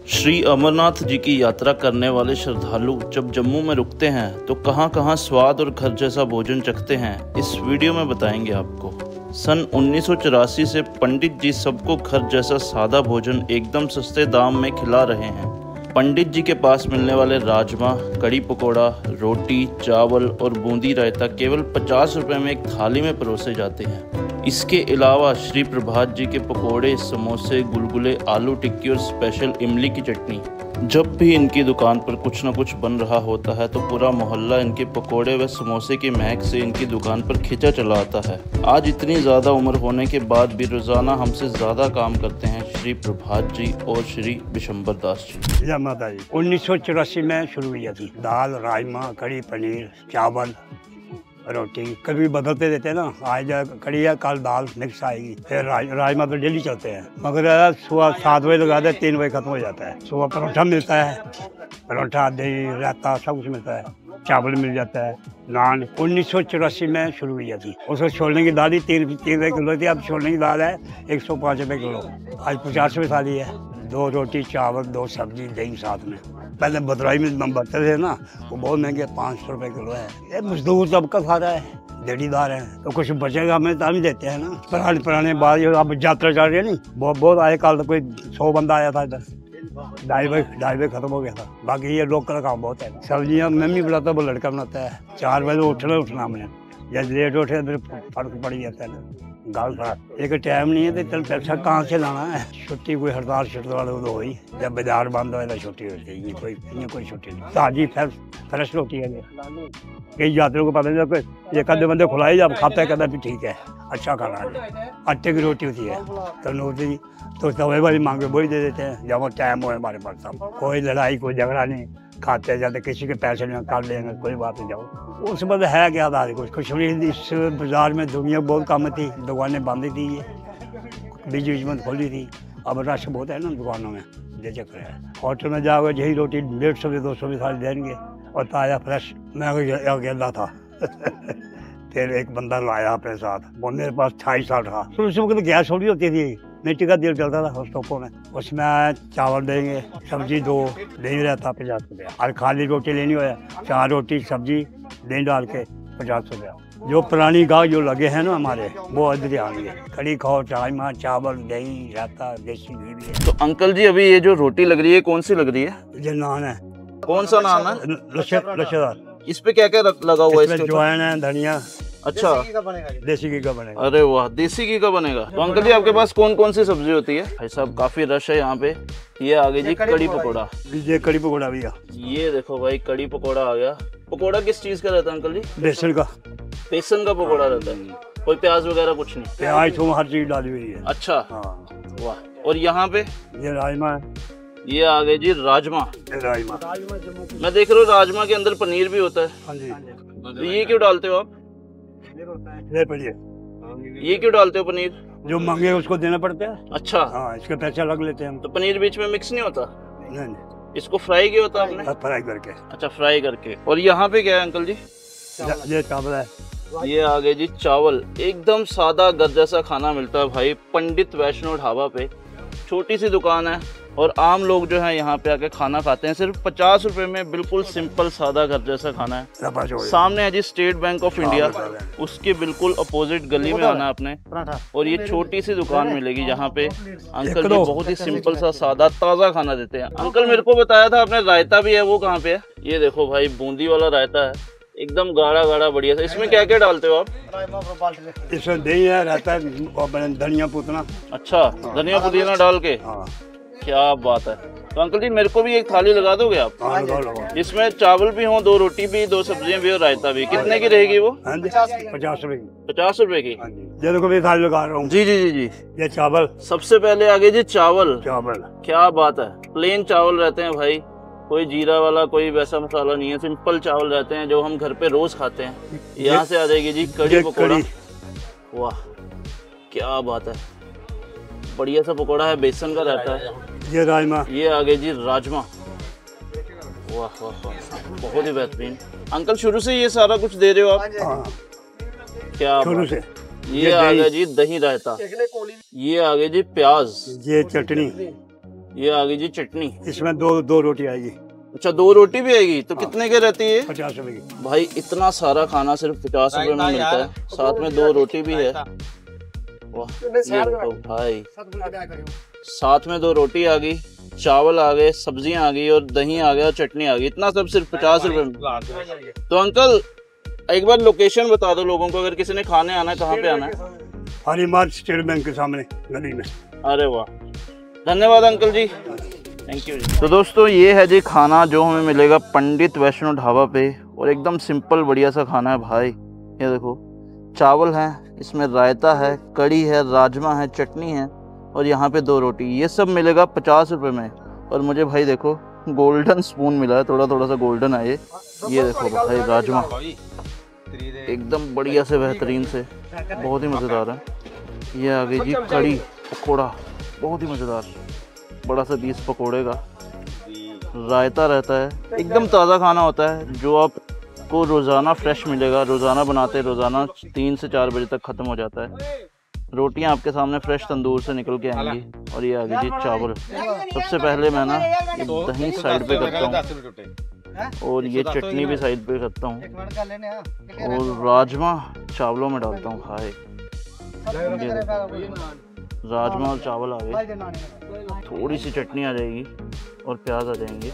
श्री अमरनाथ जी की यात्रा करने वाले श्रद्धालु जब जम्मू में रुकते हैं तो कहां कहां स्वाद और घर जैसा भोजन चखते हैं, इस वीडियो में बताएंगे आपको। सन 1984 से पंडित जी सबको घर जैसा सादा भोजन एकदम सस्ते दाम में खिला रहे हैं। पंडित जी के पास मिलने वाले राजमा, कड़ी पकौड़ा, रोटी, चावल और बूंदी रायता केवल 50 रुपए में एक थाली में परोसे जाते हैं। इसके अलावा श्री प्रभात जी के पकोड़े, समोसे, गुलगुले, आलू टिक्की और स्पेशल इमली की चटनी। जब भी इनकी दुकान पर कुछ न कुछ बन रहा होता है तो पूरा मोहल्ला इनके पकोड़े व समोसे की महक से इनकी दुकान पर खिंचा चला आता है। आज इतनी ज़्यादा उम्र होने के बाद भी रोज़ाना हमसे ज़्यादा काम करते हैं श्री प्रभात जी और श्री विशंबर दास जी। जय माता जी। 1984 में शुरू हुई थी। दाल, राजमा, कड़ी, पनीर, चावल, रोटी कभी बदलते देते हैं ना। आज कड़ी है, कल दाल मिक्स आएगी, फिर राजमा तो डेली चलते हैं। मगर सुबह 7 बजे लगा दे, 3 बजे खत्म हो जाता है। सुबह परोठा मिलता है, परोठा, दही, रायता सब कुछ मिलता है। चावल मिल जाता है, नान। 1984 में शुरू हुई थी। उसको छोलने की दाल ही 3 रुपये किलो थी। अब छोलने की दाल है 105 रुपये किलो। आज 50 रुपये थाली है। 2 रोटी, चावल, 2 सब्जी, दही साथ में। पहले बदराई में बर्तन थे ना, वो बहुत महंगे, 500 रुपये किलो है। ये मजदूर तबका खा रहा है, देड़ीदार है, तो कुछ बचेगा हमें तभी देते हैं ना। पुराने बाद अब यात्रा चल रही है नहीं, बहुत आए। कल तो कोई 100 बंदा आया था इधर, 2:30 बजे खत्म हो गया था। बाकी ये लोग का काम बहुत है। सब्जियाँ मम्मी बनाता है, वो लड़का बनाता है। 4 बजे उठना हमने, जब लेट उठे तो फर्क पड़ जाता है ना, गाल खराब। एक टाइम नहीं है तो चल पैसा कहाँ से लाना है। छुट्टी कोई हड़ताल तो हुई, जब बाजार बंद हो छुट्टी होती है। ये कोई छुट्टी नहीं, ताजी फ्रेश रोटी है। कई यात्रियों को पता नहीं, एक आधे बंदे खुलाई जब खाता कहता भी ठीक है, अच्छा खाना है। आटे की रोटी होती है, तंदूरी तो तवे वाली मांगे वही दे देते हैं जब वो टाइम हो हमारे पास। कोई लड़ाई, कोई झगड़ा नहीं, खाते जाते, किसी के पैसे नहीं काट लेंगे, कोई बात नहीं। जाओ उस वक्त है क्या था, कुछ नहीं। इस बाजार में दुनिया बहुत कम थी, दुकानें बंद थी, बीच में खोली थी। अब रश बहुत है ना दुकानों में, ये चक्कर है। होटल में जाओगे यही रोटी 150 से 200 में सारी देंगे और ताज़ा फ्रेश। मैं अकेला था फिर एक बंदा लाया अपने साथ, वो मेरे पास 28 साल था। तो उस वक्त गैस थोड़ी होती थी, मिट्टी का तेल चलता था स्टोपों में। उसमें चावल देंगे, सब्जी 2, दही रहता 50 रुपया। और खाली रोटी लेनी हो 4 रोटी, सब्जी, दही डाल के 50 रुपया। जो पुरानी गाँव जो लगे हैं ना हमारे, वो इधर आएंगे। कड़ी खाओ, राजमा, चावल, दही, रायता, देसी घी भी है। तो अंकल जी अभी ये जो रोटी लग रही है कौन सी लग रही है? ये नान है। कौन सा नान है? लच्छेदार। इस पे क्या क्या लगा हुआ है? ज्वाइन है, धनिया। अच्छा, देसी घी का बनेगा। अरे वाह, देसी घी का बनेगा। तो अंकल जी आपके पास कौन कौन सी सब्जी होती है? भाई साहब काफी रश है यहाँ पे। ये आ गई जी कड़ी पकौड़ा। ये कड़ी पकौड़ा भी है। ये देखो भाई, कड़ी पकौड़ा आ गया। पकौड़ा किस चीज का रहता है अंकल जी? बेसन का। बेसन का पकौड़ा रहता है, कोई प्याज वगैरह कुछ नहीं? प्याज तो हर चीज डाली हुई है। अच्छा, वाह। और यहाँ पे ये राजमा है। ये आ गए जी राजमा। राजमा मैं देख रहा हूँ राजमा के अंदर पनीर भी होता है। हाँ जी। तो ये क्यों डालते हो आप? ये क्यों डालते हो पनीर? जो मांगे उसको देना पड़ता है। अच्छा, हाँ, इसके पैसे अलग लेते हैं हम। तो पनीर बीच में मिक्स नहीं होता? नहीं, इसको फ्राई किया होता आपने? फ्राई करके। अच्छा, फ्राई करके। और यहाँ पे क्या है अंकल जी? ये चावल है। ये आ गए जी चावल। एकदम सादा घर जैसा खाना मिलता है भाई पंडित वैष्णो ढाबा पे। छोटी सी दुकान है और आम लोग जो है यहाँ पे आके खाना खाते हैं। सिर्फ 50 रुपए में बिल्कुल सिंपल सादा घर जैसा खाना है। सामने है जी स्टेट बैंक ऑफ इंडिया, उसके बिल्कुल अपोजिट गली में आना है आपने। और ये छोटी सी दुकान मिलेगी जहाँ पे अंकल जी बहुत ही सिंपल सा सादा ताज़ा खाना देते हैं। अंकल मेरे को बताया था आपने रायता भी है, वो कहाँ पे है? ये देखो भाई, बूंदी वाला रायता है, एकदम गाढ़ा गाढ़ा बढ़िया सा। इसमें क्या क्या डालते हो आप? इसमें दही है, रहता है, धनिया पुदीना। अच्छा, धनिया पुदीना डाल के। क्या बात है। तो अंकल जी मेरे को भी एक थाली लगा दोगे आप? जिसमें चावल भी हो, 2 रोटी भी, 2 सब्जियां भी और रायता भी। कितने की रहेगी वो? 50 रुपए की। 50 रुपए की। ये देखो मैं थाली लगा रहा हूँ। जी जी जी जी। ये चावल सबसे पहले आगे जी चावल। चावल क्या बात है। प्लेन चावल रहते हैं भाई, कोई जीरा वाला, कोई वैसा मसाला नहीं है, सिंपल चावल रहते हैं जो हम घर पे रोज खाते हैं। यहाँ से आ जाएगी जी कड़ी पकौड़ा। वाह, क्या बात है, बढ़िया सा पकौड़ा है, बेसन का रहता है। ये राजमा। ये आ गए जी राजमा। वाह वाह वाह, बहुत ही बेहतरीन। अंकल शुरू से ये सारा कुछ दे रहे हो आप? क्या शुरू से। ये आ गया जी दही रायता। ये आ गए जी प्याज। ये चटनी। ये आ गई जी चटनी। इसमें दो रोटी आएगी। अच्छा 2 रोटी भी आएगी तो कितने की रहती है? 50 रुपए की। भाई इतना सारा खाना सिर्फ 50 रुपए में मिलता है, साथ में 2 रोटी भी है। वाह ये देखो भाई, साथ में 2 रोटी आ गई, चावल आ गए, सब्जियां आ गई और दही आ गया और चटनी आ गई। इतना सब सिर्फ 50 रुपए में। तो अंकल एक बार लोकेशन बता दो लोगों को, अगर किसी ने खाने आना है कहाँ पे आना है? हरी मार्ग स्टेट बैंक के सामने गली में। अरे वाह, धन्यवाद अंकल जी, थैंक यू जी। तो दोस्तों ये है जी खाना जो हमें मिलेगा पंडित वैष्णो ढाबा पे, और एकदम सिंपल बढ़िया सा खाना है भाई। ये देखो चावल है, इसमें रायता है, कड़ी है, राजमा है, चटनी है और यहाँ पे 2 रोटी। ये सब मिलेगा 50 रुपए में। और मुझे भाई देखो गोल्डन स्पून मिला है, थोड़ा थोड़ा सा गोल्डन है ये देखो भाई राजमा एकदम बढ़िया से बेहतरीन से, बहुत ही मज़ेदार है। ये आ गई जी कड़ी पकौड़ा, बहुत ही मज़ेदार, बड़ा सा पीस पकौड़े का, रायता रहता है, एकदम ताज़ा खाना होता है जो आपको रोज़ाना फ्रेश मिलेगा। रोज़ाना बनाते, रोज़ाना 3 से 4 बजे तक ख़त्म हो जाता है। रोटियां आपके सामने फ्रेश तंदूर से निकल के आएंगी। और ये आ गई जी चावल। सबसे पहले मैं ना दही साइड पे करता हूँ और ये चटनी भी साइड पे करता हूँ और राजमा चावलों में डालता हूँ। खाए राजमा और चावल आ गए, थोड़ी सी चटनी आ जाएगी और प्याज आ जाएंगे।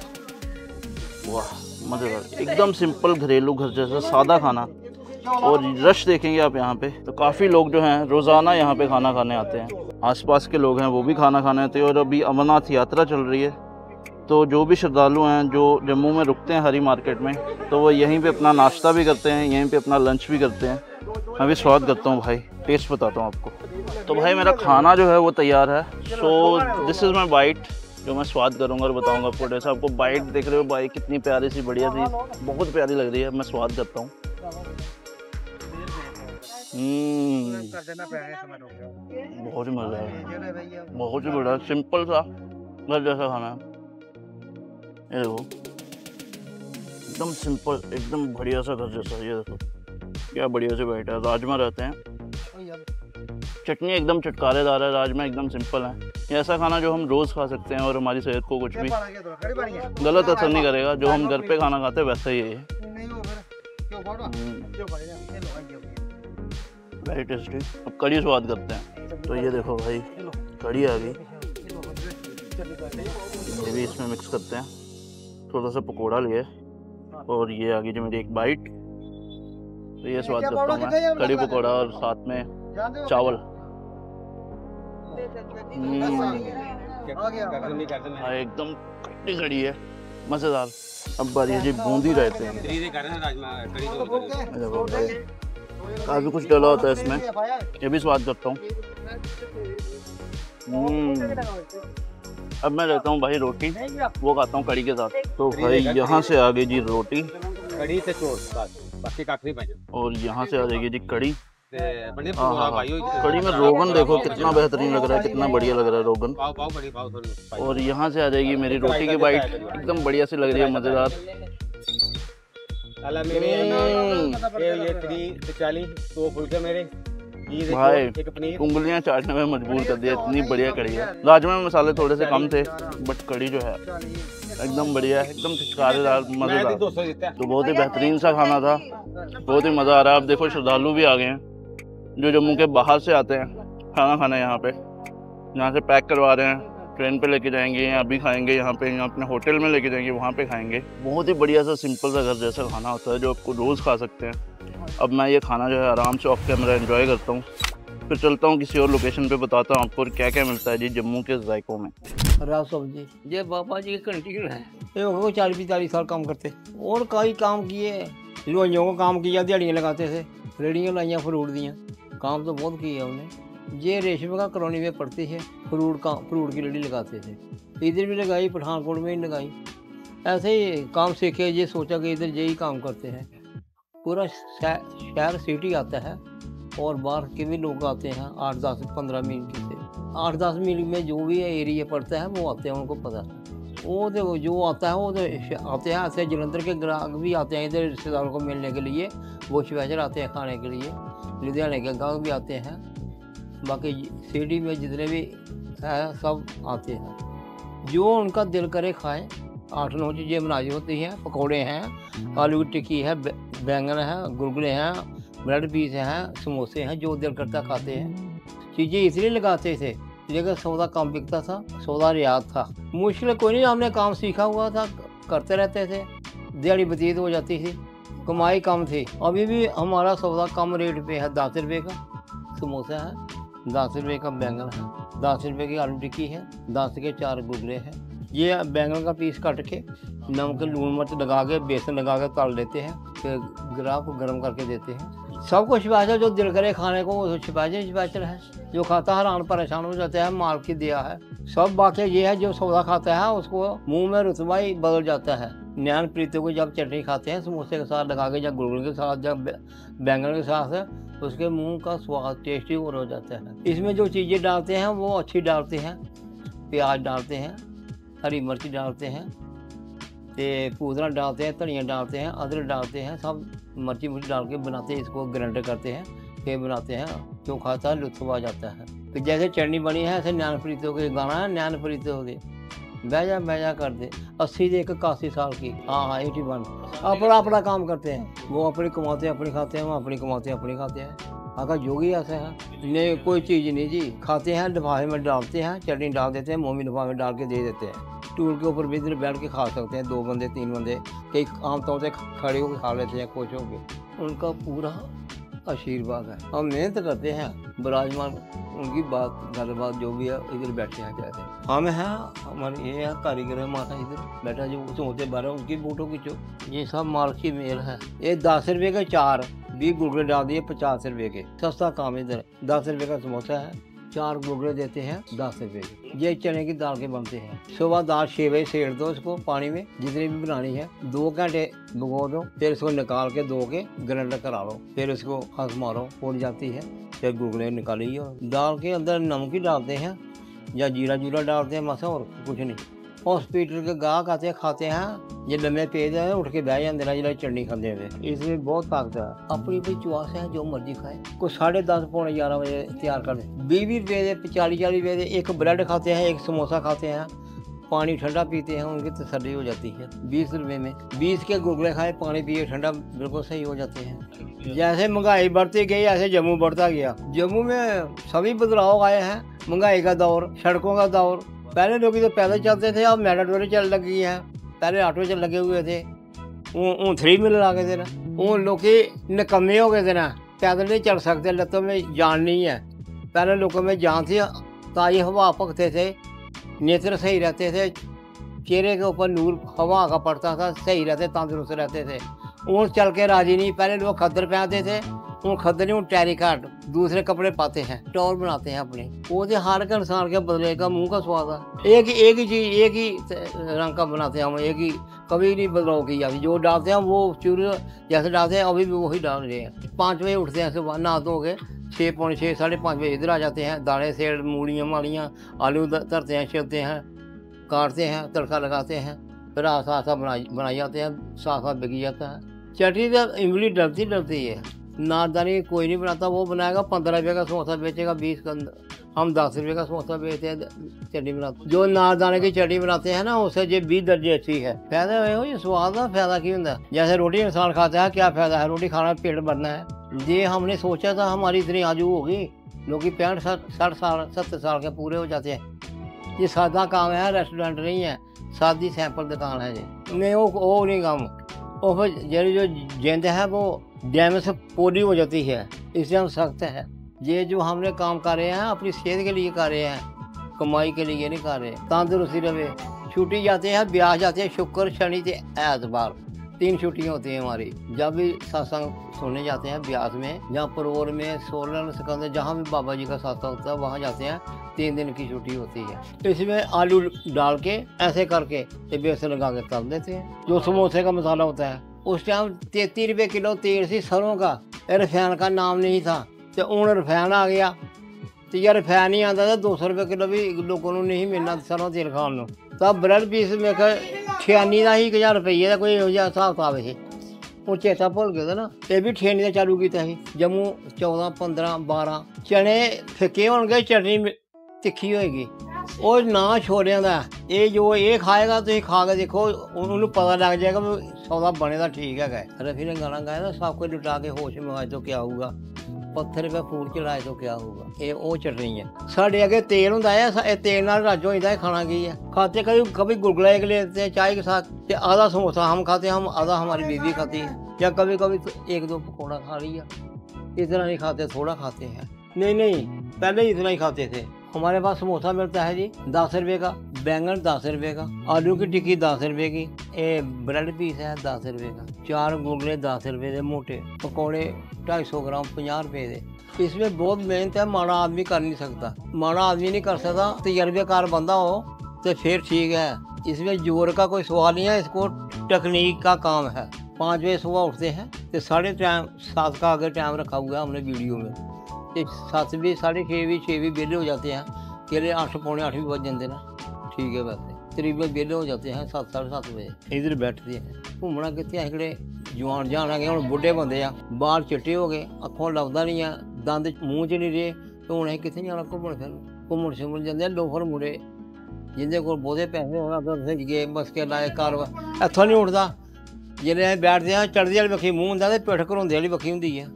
वाह मज़ेदार, एकदम सिंपल घरेलू घर जैसा सादा खाना। और रश देखेंगे आप यहाँ पे तो काफ़ी लोग जो हैं रोज़ाना यहाँ पे खाना खाने आते हैं। आसपास के लोग हैं वो भी खाना खाने आते हैं। और अभी अमरनाथ यात्रा चल रही है तो जो भी श्रद्धालु हैं जो जम्मू में रुकते हैं हरी मार्केट में, तो वो यहीं पे अपना नाश्ता भी करते हैं, यहीं पे अपना लंच भी करते हैं। मैं भी स्वाद करता हूँ भाई, टेस्ट बताता हूँ आपको। तो भाई मेरा खाना जो है वो तैयार है। So this is my bite जो मैं स्वाद करूँगा और बताऊँगा आपको। जैसे आपको बाइट देख रहे हो भाई, कितनी प्यारी सी बढ़िया सी, बहुत प्यारी लग रही है। मैं स्वाद करता हूँ। बहुत ही मज़ा है, बहुत ही बड़ा सिंपल सा घर जैसा खाना है। ये देखो एकदम सिंपल, एकदम बढ़िया सा घर जैसा। ये देखो क्या बढ़िया से बैठा है। राजमा रहते हैं, चटनी एकदम चटकारेदार है, राजमा एकदम सिंपल है। ये ऐसा खाना जो हम रोज़ खा सकते हैं और हमारी सेहत को कुछ भी गलत असर नहीं करेगा। जो हम घर पे खाना खाते हैं वैसा ही है। Very tasty. अब कड़ी स्वाद करते हैं। तो ये देखो भाई कड़ी आ गई, ये भी इसमें मिक्स करते हैं। थोड़ा सा पकोड़ा लिए और ये आ गई जो मेरी एक बाइट। तो ये स्वाद करता हूँ मैं, कड़ी पकोड़ा और साथ में चावल। एकदम खट्टी कड़ी है, मज़ेदार। अब बारी है जी बूंदी रहते हैं। काफ़ी कुछ डला होता है इसमें, ये भी स्वाद करता हूँ। अब मैं रहता हूँ भाई रोटी, वो खाता हूँ कड़ी के साथ। तो भाई यहाँ से आ गई जी रोटी, कड़ी से चोर बाकी काखरी भाई, और यहाँ से आ जाएगी जी कड़ी। कड़ी में रोगन देखो कितना बेहतरीन लग रहा है, कितना बढ़िया लग रहा है रोगन। और यहाँ से आ जाएगी मेरी रोटी की बाइट, एकदम बढ़िया सी लग रही है, मज़ेदार। भाई उंगलियां चाटने में मजबूर कर दिया, इतनी बढ़िया कड़ी है। राजमा में मसाले थोड़े से कम थे बट कड़ी जो है एकदम बढ़िया है, एकदम चटकारेदार, मज़ेदार। तो बहुत ही बेहतरीन सा खाना था, बहुत ही मज़ा आ रहा है। अब देखो श्रद्धालु भी आ गए हैं जो जम्मू के बाहर से आते हैं खाना खाने यहाँ पे। यहाँ से पैक करवा रहे हैं, ट्रेन पे लेके जाएंगे या अभी खाएंगे यहाँ पे, या अपने होटल में लेके जाएंगे वहाँ पे खाएंगे। बहुत ही बढ़िया सा सिंपल सा घर जैसा खाना होता है जो आपको रोज़ खा सकते हैं। अब मैं ये खाना जो है आराम से ऑफ कैमरा एंजॉय करता हूँ, फिर चलता हूँ किसी और लोकेशन पे, बताता हूँ आपको क्या क्या मिलता है जी जम्मू के जायकों में। राव सब्जी ये बाबा जी की कंटीन है, ये हो 40-45 साल काम करते और कई काम किए, लोइयों को काम किया, दिहाड़ियाँ लगाते थे, रेडियाँ लाइया फ्रूट दियाँ, काम तो बहुत किया उन्हें। ये रेशम का कॉलोनी में पड़ती है, फ्रूट की लड़ी लगाते थे, इधर भी लगाई, पठानकोट में ही लगाई। ऐसे ही काम सीखे, ये सोचा कि इधर यही काम करते हैं। पूरा शहर सिटी आता है और बाहर के भी लोग आते हैं, 8-10-15 मील की से 8-10 मील में जो भी एरिया पड़ता है वो आते हैं, उनको पता है। वो तो जो आता है वो तो आते हैं, ऐसे जलंधर के ग्राहक भी आते हैं इधर रिश्तेदारों को मिलने के लिए, वो स्पेशल आते हैं खाने के लिए, लुधियाने के ग्राहक भी आते हैं, बाकी सिटी में जितने भी है सब आते हैं। जो उनका दिल करे खाएं। 8-9 चीज़ें बनाई होती हैं। पकौड़े हैं, आलू की टिक्की है, बैंगन है, गुलगुले हैं, ब्रेड पीस हैं, समोसे हैं, जो दिल करता खाते हैं। चीज़ें इसलिए लगाते थे लेकिन सौदा कम बिकता था, सौदा रियात था। मुश्किल कोई नहीं, हमने काम सीखा हुआ था, करते रहते थे, दिहाड़ी बतीत हो जाती थी, कमाई कम थी। अभी भी हमारा सौदा कम रेट पे है। 10 रुपये का समोसा है, 10 रुपये का बैंगन है, 10 रुपये की आलू टिक्की है, 10 के 4 गुलगुले हैं। ये बैंगन का पीस काट के नमक लून मिर्च लगा के बेसन लगा के तल देते हैं, फिर ग्राहक को गर्म करके देते हैं। सब कुछ स्पेशल, जो दिल करे खाने को वो स्पेशल है। जो खाता हैरान परेशान हो जाता है, माल की दिया है। सब बाकी ये है, जो सौदा खाता है उसको मुंह में रुतबा ही बदल जाता है। नैन प्रीतों को जब चटनी खाते हैं समोसे के साथ लगा के, या गुलगुले के साथ, या बैंगन के साथ, उसके मुंह का स्वाद टेस्टी और हो जाता है। इसमें जो चीज़ें डालते हैं वो अच्छी डालते हैं। प्याज डालते हैं, हरी मिर्च डालते हैं, पुदीना डालते हैं, धनिया डालते हैं, अदरक डालते हैं, सब मिर्ची डाल के बनाते हैं। इसको ग्राइंड करते हैं, फिर बनाते हैं। जो खाता है लुत्फ आ जाता है। तो जैसे चटनी बनी है ऐसे नैन प्रीतों के गाना है, नैन प्रीतों के बैजा कर दे 80 से 81 साल की, हाँ 81। अपना काम करते हैं, वो अपनी कमाते हैं अपनी खाते हैं, वो अपनी कमाते हैं अपनी खाते हैं। आका योगी ऐसे हैं, नहीं कोई चीज़ नहीं जी, खाते हैं लिफाफे में डालते हैं, चटनी डाल देते हैं, मोमी लिफाफे में डाल के दे देते हैं। टूल के ऊपर भी इधर बैठ के खा सकते हैं, 2 बंदे 3 बंदे, कई आमतौर से खड़े होकर खा लेते हैं खुश होकर। उनका पूरा आशीर्वाद है। हम मेहनत करते हैं, विराजमान उनकी बात गलबात जो भी है इधर बैठे हैं कहते हैं। हम हैं, हमारे ये है कारीगर है हमारा, इधर बैठा जो सोचते बारह उनकी फोटो खींचो। ये सब माल की मेल है। ये 10 रुपये के 4, 20 गुलगुले डाल दिए 50 रुपये के, सस्ता काम इधर। 10 रुपये का समोसा है, 4 गुलगुले देते हैं 10 रुपये के। ये चने की दाल के बनते हैं। सुबह दाल 6 बजे सेड़ दो इसको पानी में, जितनी भी बनानी है, 2 घंटे भिगो दो, फिर इसको निकाल के धो के ग्राइंडर करा लो, फिर इसको हाथ मारो, फूट जाती है, फिर गुलगुले निकालिए। दाल के अंदर नमक ही डालते हैं या जीरा डालते हैं, मसा और कुछ नहीं। हॉस्पिटल के गाहक आते हैं, खाते हैं, ये लम्बे पेज है, उठ के बह जाते हैं चटनी खाते हुए। इसमें बहुत ताकत है। अपनी कोई चॉइस है, जो मर्जी खाए। कोई 10:30 पौने 11 बजे तैयार कर दे। 20 रुपये दे, 40 रुपये दे, एक ब्रेड खाते हैं, एक समोसा खाते हैं, पानी ठंडा पीते हैं, उनकी तसल्ली हो जाती है। 20 रुपये में 20 के गुलगुले खाए, पानी पिए ठंडा, बिल्कुल सही हो जाते हैं। जैसे महंगाई बढ़ती गई ऐसे जम्मू बढ़ता गया। जम्मू में सभी बदलाव आए हैं। महंगाई का दौर, सड़कों का दौर। पहले लोग तो पैदल चलते थे, अब मेटाडोरें चल लगी हैं। पहले ऑटो चल लगे हुए थे, वो 3 व्हीलर आ गए थे ना। वो लोग निकम्मे हो गए थे ना, पैदल नहीं चल सकते, लत्तों में जान नहीं है। पहले लोगों में जान थी, ताज़ी हवा पकते थे, नेत्र सही रहते थे, चेहरे के ऊपर नूर हवा का पड़ता था, सही रहते, तंदुरुस्त रहते थे। ऊँट चल के राजी नहीं। पहले लोग खद्दर पहनते थे, वो खद्दर नहीं, टैरी काट दूसरे कपड़े पाते हैं, टॉल बनाते हैं अपने। वो जो हर के इंसान के बदले का मुंह का स्वाद है। एक ही चीज़ एक ही रंग का बनाते हैं हम, एक ही, कभी नहीं बदलाव किया। जो डालते हैं वो चूरे जैसे डालते हैं अभी भी वही डाल रहे हैं। 5 बजे उठते हैं सुबह, नहा धो के 6 पौने 6 5:30 बजे इधर आ जाते हैं। दालें सेड़, मूलियाँ मालियाँ, आलू धरते हैं, छिलते हैं, काटते हैं, तड़का लगाते हैं, फिर आसा बनाई जाते हैं, साथ बिक जाता है। चटनी तो इमली डलती है। नारदानी कोई नहीं बनाता, वो बनाएगा 15 रुपये का समोसा बेचेगा, 20 का। हम 10 रुपये का समोसा बेचते हैं, चटनी बनाते। जो नारदाने की चटनी बनाते हैं ना, उससे जो 20 दर्जे अच्छी है। फायदा हो ये स्वाद का फायदा क्यों होता है। जैसे रोटी इंसान खाता है, क्या फायदा है, रोटी खाना पेट भरना है। ये हमने सोचा था हमारी इतनी आजू होगी, लोग 65 60 साल 70 साल के पूरे हो जाते हैं। ये सादा काम है, रेस्टोरेंट नहीं है, सादी सैंपल दुकान है जी। नहीं वो नहीं काम। और फिर जरी जो जिंद है वो डैमेज से पूरी हो जाती है, इससे हम सख्त है। ये जो हमने काम कर रहे हैं अपनी सेहत के लिए कर रहे हैं, कमाई के लिए नहीं कर रहे। तंदुरुस्ती रहे। छुट्टी जाते हैं, ब्याह जाते हैं, शुक्र शनि से ऐतवार 3 छुट्टियाँ होती हैं हमारी। जब भी सत्संग सुनने जाते हैं ब्यास में, जहाँ परवोर में, सोलन सिकंदर, जहाँ भी बाबा जी का सत्संग होता है वहाँ जाते हैं। 3 दिन की छुट्टी होती है। इसमें आलू डाल के ऐसे करके बेसन लगा के तल देते हैं। जो समोसे का मसाला होता है, उस टाइम 33 रुपये किलो तेल सी सरों का, रिफाइन का नाम नहीं था। तो हूँ रिफाइन आ गया, तो यार रिफाइन नहीं आता था, 200 रुपये किलो भी लोगों को नहीं मिलना सरों तेल खाने। तब ब्रेड पीस में 96 का ही 1000 रुपये का कोई हिसाब किताब है। वो चेता भुल गया था ना। ये भी 98 का चालू किया ही। जम्मू 14 15 12 चने फिके होंगे, चटनी तिखी होएगी, ਉਹ ਨਾ ਛੋਲਿਆਂ ਦਾ ਇਹ ਜੋ ਇਹ ਖਾਏਗਾ ਤੁਸੀਂ ਖਾ ਕੇ ਦੇਖੋ ਉਹਨੂੰ ਪਤਾ ਲੱਗ ਜਾਏਗਾ ਵੀ ਸੌਦਾ ਬਣੇ ਦਾ ਠੀਕ ਹੈਗਾ। रफी ने गाना गाया ना, सब कुछ लुटा के होश में आए तो क्या होगा, पत्थर पे फूल चढ़ाए तो क्या होगा। ये वो चटनी है। साढ़े अगे तेल होता है, तेल नाल रज हो जाता है। खाना की है, खाते कभी गुलगुला एक लेते हैं चाय के साथ, आधा समोसा हम खाते हैं, हम आधा हमारी बीवी खाती है, या कभी कभी तो एक दो पकौड़ा खा लिया। इतना नहीं खाते, थोड़ा खाते हैं। नहीं पहले इतना ही खाते थे। हमारे पास समोसा मिलता है जी 10 रुपये का, बैंगन 10 रुपये का, आलू की टिक्की 10 रुपये की, ब्रेड पीस है 10 रुपये का, 4 गुलगुले 10 रुपये के मोटे, पकौड़े 250 ग्राम 50 रुपये के। इसमें बहुत मेहनत है, माड़ा आदमी कर नहीं सकता। माड़ा आदमी नहीं कर सकता, तजर्बेकार बंदा हो तो फिर ठीक है। इसमें जोर का कोई सवाल नहीं है, इसको टेक्निक का काम है। 5 बजे सुबह उठते हैं तो 7:30 का आगे टाइम रखा हुआ है हमने वीडियो में। 7 भी 6:30 भी 6 भी बेले हो जाते हैं, केले 8 पौने 8 भी बज जाते ना, ठीक है। वैसे तकरीबन बेले हो जाते हैं 7 साढ़े 7 बजे। इधर बैठते हैं, घूमना कितने अगले जवान जान आ गए, हम बुढ़े बंदे आ, बाल चिट्टे हो गए, अखों लगता नहीं है, दंद मूँह च नहीं रहे, तो हूँ कितने जाना घूमन फिर। घूमन शुमन जाते लोफर मुड़े जिंदे को बहुते पैसे होना, तो गए बस के लाए घर इत्थों नहीं उठता। जिसले बैठते हैं चढ़ती वाली बखी मूँह होंगे, पिठ घरौंदे वाली बखी होंगी है।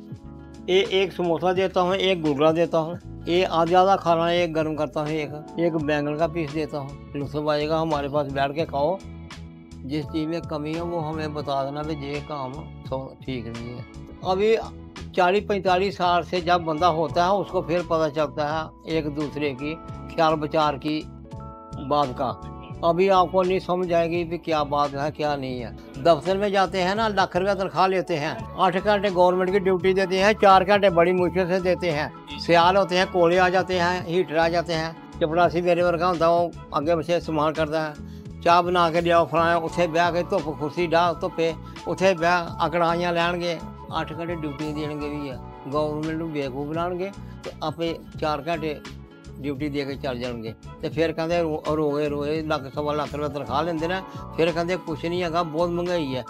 ये एक समोसा देता हूँ, एक गुलगुला देता हूँ, ये आधा खाना एक गर्म करता हूँ, एक बैंगन का पीस देता हूँ। लुत्फ आएगा, हमारे पास बैठ के खाओ। जिस चीज़ में कमी है वो हमें बता देना भी ये काम ठीक नहीं है। अभी 40-45 साल से जब बंदा होता है उसको फिर पता चलता है एक दूसरे की ख्याल विचार की बात का। अभी आपको नहीं समझ आएगी भी क्या बात है क्या नहीं है। दफ्तर में जाते हैं ना, लाख रुपया तनख्वाह लेते हैं, 8 घंटे गवर्नमेंट की ड्यूटी देते हैं, 4 घंटे बड़ी मुश्किल से देते हैं। सियाल होते हैं, कोले आ जाते हैं, हीटर आ जाते हैं, चपड़ासी मेरे वर्गा होता है, वो अगे पीछे इस्तेमाल करता है। चाह बना के लियाओ फलाया, उत्थे बह के धुप कुर्सी डाह धुप्पे उत्थे बह अकड़ाइयां लैणगे, 8 घंटे ड्यूटी देणगे भी है। गवर्नमेंट नूं बेवकूफ बनाणगे तो आपे 4 घंटे ड्यूटी दे के चल जाएंगे, तो फिर कहते रोए लाख सवा लाख रुपये तनख्वाह लेंदे ने, फिर कहते कुछ नहीं है, बहुत महंगाई है।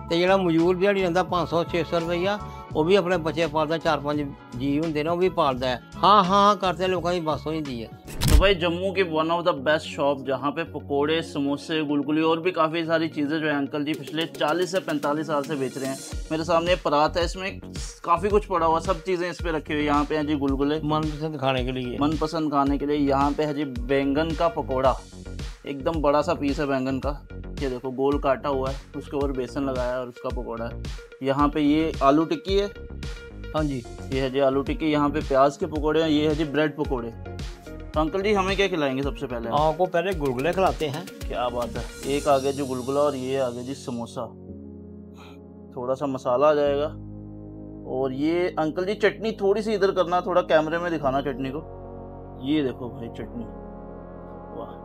तो जो मजदूर दिहाड़ी लैंदा 500-600 रुपया, वो भी अपने बच्चे पालता, 4-5 जी होंगे ना, वो भी पालता है। हाँ करते लोगों की बस हो जाती है। तो भाई जम्मू की one of the best shop जहाँ पे पकोड़े, समोसे, गुलगुली और भी काफ़ी सारी चीज़ें जो है अंकल जी पिछले 40 से 45 साल से बेच रहे हैं। मेरे सामने परात है, इसमें काफ़ी कुछ पड़ा हुआ, सब चीज़ें इस पे रखी हुई। यहाँ पे है जी गुलगुले मनपसंद खाने के लिए, यहाँ पे है जी बैंगन का पकौड़ा, एकदम बड़ा सा पीस है बैंगन का, ये देखो गोल काटा हुआ है, उसके ऊपर बेसन लगाया है और उसका पकौड़ा है। यहाँ पे ये आलू टिक्की है, हाँ जी ये है जी आलू टिक्की। यहाँ पे प्याज के पकौड़े हैं, ये है जी ब्रेड पकौड़े। तो अंकल जी हमें क्या खिलाएंगे सबसे पहले? आपको पहले गुलगुले खिलाते हैं। क्या बात है, एक आगे जो गुलगुला और ये आगे जी समोसा, थोड़ा सा मसाला आ जाएगा। और ये अंकल जी चटनी थोड़ी सी इधर करना, थोड़ा कैमरे में दिखाना चटनी को। ये देखो भाई चटनी, वाह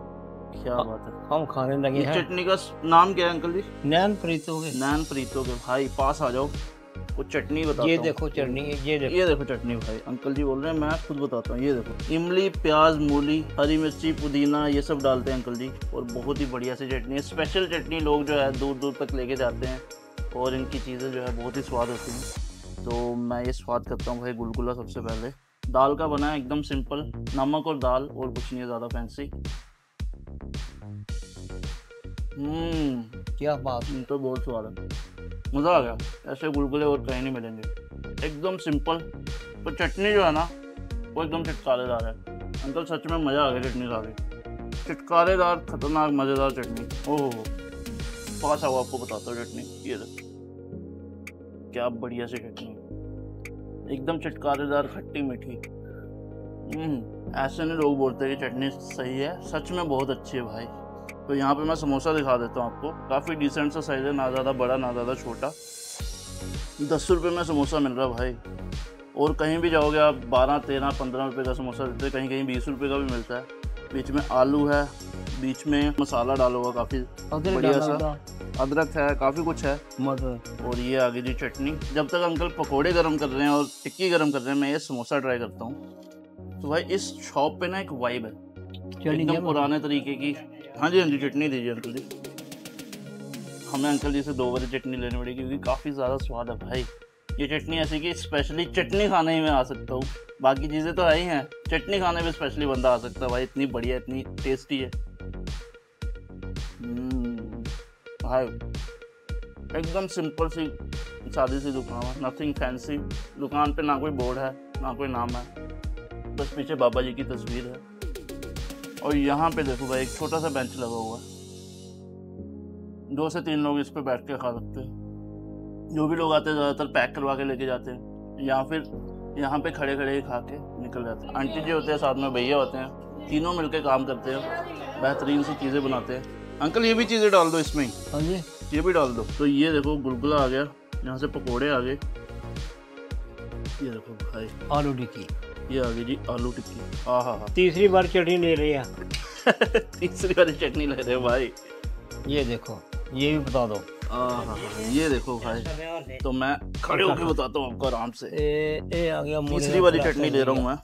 क्या बात है। हम खाने लगे हैं। चटनी का नाम क्या है अंकल जी? नैन प्रीतोगे। नैन प्रीतोगे भाई, पास आ जाओ, कुछ चटनी बताता ये देखो चटनी, ये देखो चटनी भाई। अंकल जी बोल रहे हैं, मैं खुद बताता हूँ। ये देखो इमली, प्याज, मूली, हरी मिर्ची, पुदीना, ये सब डालते हैं अंकल जी, और बहुत ही बढ़िया सी चटनी है। स्पेशल चटनी लोग जो है दूर दूर तक लेके जाते हैं, और इनकी चीज़ें जो है बहुत ही स्वाद होती हैं। तो मैं ये स्वाद करता हूँ भाई गुलगुला। सबसे पहले दाल का बना है, एकदम सिंपल, नमक और दाल, और कुछ नहीं है ज़्यादा फैंसी। क्या बात, तो बहुत स्वाद है, मज़ा आ गया। ऐसे गुलगुले और कहीं नहीं मिलेंगे, एकदम सिंपल। तो चटनी जो है ना वो एकदम चटकारेदार है अंकल, सच में मज़ा आ गया चटनी खा के। चटकारेदार, खतरनाक, मज़ेदार चटनी। ओह पास आओ, आपको बताता हूँ चटनी। ये देखो क्या बढ़िया सी चटनी, एकदम चटकारेदार, खट्टी मीठी। ऐसे नहीं लोग बोलते कि चटनी सही है, सच में बहुत अच्छी है भाई। तो यहाँ पे मैं समोसा दिखा देता हूँ आपको, काफ़ी डिसेंट सा साइज़ है, ना ज़्यादा बड़ा ना ज़्यादा छोटा। 10 रुपये में समोसा मिल रहा है भाई, और कहीं भी जाओगे आप 12, 13, 15 रुपये का समोसा देते हैं, कहीं कहीं 20 रुपये का भी मिलता है। बीच में आलू है, बीच में मसाला डाला हुआ काफ़ी बढ़िया सा, अदरक है, काफ़ी कुछ है, और ये आगे जी चटनी। जब तक अंकल पकोड़े गर्म कर रहे हैं और टिक्की गर्म कर रहे हैं, मैं ये समोसा ट्राई करता हूँ। तो भाई इस शॉप पे ना एक वाइब है एकदम पुराने तरीके की। हाँ जी चटनी दीजिए अंकल जी। हमें अंकल जी से 2 बजे चटनी लेनी पड़ेगी, क्योंकि काफ़ी ज़्यादा स्वाद है भाई। ये चटनी ऐसी कि स्पेशली चटनी खाने ही मैं आ सकता हूँ, बाकी चीज़ें तो आई हैं, चटनी खाने में स्पेशली बंदा आ सकता है भाई, इतनी बढ़िया इतनी टेस्टी है। भाई एकदम सिंपल सी सादी सी दुकान है, नथिंग फैंसी। दुकान पे ना कोई बोर्ड है ना कोई नाम है, बस पीछे बाबा जी की तस्वीर है। और यहाँ पे देखो भाई एक छोटा सा बेंच लगा हुआ है, 2 से 3 लोग इस पे बैठ के खा सकते हैं। जो भी लोग आते हैं ज़्यादातर पैक करवा के लेके जाते हैं या फिर यहाँ पे खड़े खड़े ही खा के निकल जाते हैं। आंटी जी होते हैं, साथ में भैया होते हैं, तीनों मिलके काम करते हैं, बेहतरीन सी चीज़ें बनाते हैं। अंकल ये भी चीज़ें डाल दो इसमें ही। हाँ जी, ये भी डाल दो। तो ये देखो गुलगुला आ गया, यहाँ से पकोड़े आ गए, ये देखो भाई आलू टिक्की, ये आ गई जी आलू टिक्की। हाँ तीसरी बार चटनी ले रही है। तीसरी वाली चटनी ले रहे हो भाई, ये देखो, ये भी बता दो। ये देखो भाई, तो मैं खड़े होकर बताता हूँ आपको आराम से। ए आ गया, तीसरी वाली चटनी ले रहा हूँ मैं।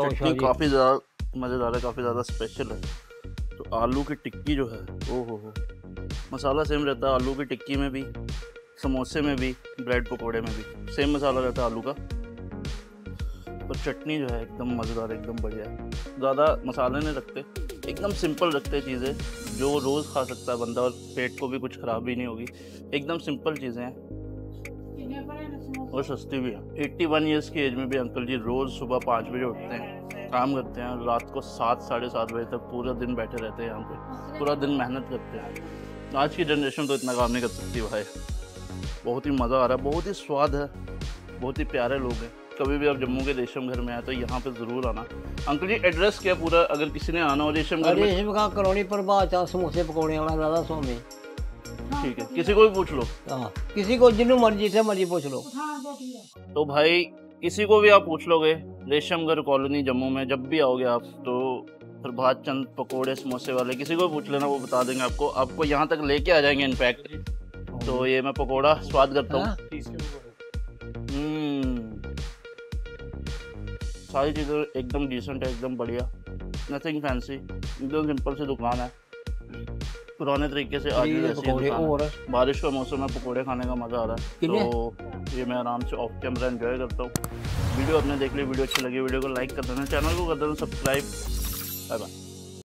चटनी काफ़ी ज़्यादा मज़ेदार है, काफ़ी ज़्यादा स्पेशल है। तो आलू की टिक्की जो है, ओहो हो, मसाला सेम रहता है आलू की टिक्की में भी, समोसे में भी, ब्रेड पकोड़े में भी सेम मसाला रहता है आलू का। और चटनी जो है एकदम मज़ेदार, एकदम बढ़िया है। ज़्यादा मसाले नहीं रखते, एकदम सिंपल रखते हैं चीज़ें, जो रोज़ खा सकता है बंदा और पेट को भी कुछ खराबी नहीं होगी। एकदम सिंपल चीज़ें हैं और सस्ती भी है। 81 ईयर्स की एज में भी अंकल जी रोज़ सुबह 5 बजे उठते हैं, काम करते हैं, रात को 7 साढ़े 7 बजे तक पूरा दिन बैठे रहते हैं यहाँ पे, पूरा दिन मेहनत करते हैं। आज की जनरेशन तो इतना काम नहीं कर सकती भाई। बहुत ही मज़ा आ रहा है, बहुत ही स्वाद है, बहुत ही प्यारे लोग हैं। कभी भी आप जम्मू के रेशम घर में आए तो यहाँ पे ज़रूर आना। अंकल जी एड्रेस क्या पूरा, अगर किसी ने आना हो रेशम घर में? रेशम का कॉलोनी पर बात समोसे पकौड़े वाला राधा स्वामी। ठीक है, किसी को भी पूछ लो। हाँ, किसी को जिन्हों मर्जी से मर्जी पूछ लो। तो भाई किसी को भी आप पूछ लोगे रेशमगढ़ कॉलोनी जम्मू में, जब भी आओगे आप, तो प्रभात चंद पकोड़े समोसे वाले किसी को भी पूछ लेना, वो बता देंगे आपको। आपको यहाँ तक लेके आ जाएंगे इनफैक्ट। तो ये मैं पकोड़ा स्वाद करता हूँ। सारी चीज़ें एकदम डिसेंट है, एकदम बढ़िया, नथिंग फैंसी, एकदम सिंपल सी दुकान है, पुराने तरीके से आज भी वैसी दुकान है। बारिश का मौसम है, पकोड़े खाने का मज़ा आ रहा है। तो ये मैं आराम से ऑफ कैमरा एंजॉय करता हूँ। वीडियो आपने देख ली, वीडियो अच्छी लगी वीडियो को लाइक कर देना, चैनल को कर देना सब्सक्राइब। Bye bye.